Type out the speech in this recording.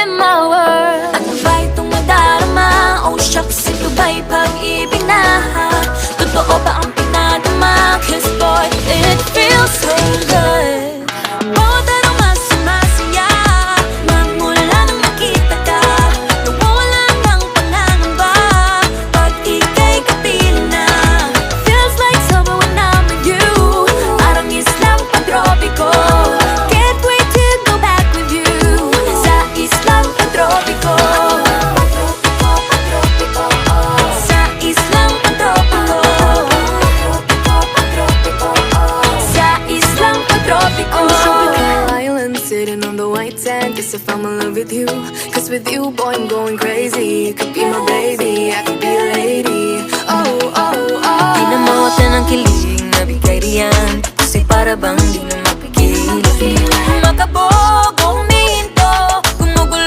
in my world. Ano ba itong nadarama? Oh shucks, ito ba'y pag-ibig na? Totoo ba ang pinadama? Cause boy, it feels so good. Bawat araw mas sumasaya, magmula nang nakita ka. Nawawala ng pangangamba pag ika'y kapiling na. Feels like summer when I'm with you, parang islang pantropiko. Can't wait to go back with you sa islang pantropiko. Sa islang pantropiko. Sa islang pantropiko. Island sitting on the white sand. Guess if I'm in love with you, cause with you, boy, I'm going crazy. You could be my baby, I could be a lady. Oh, oh, oh. Di na mawala ng kilig na bigay riyan, kasi para bang di na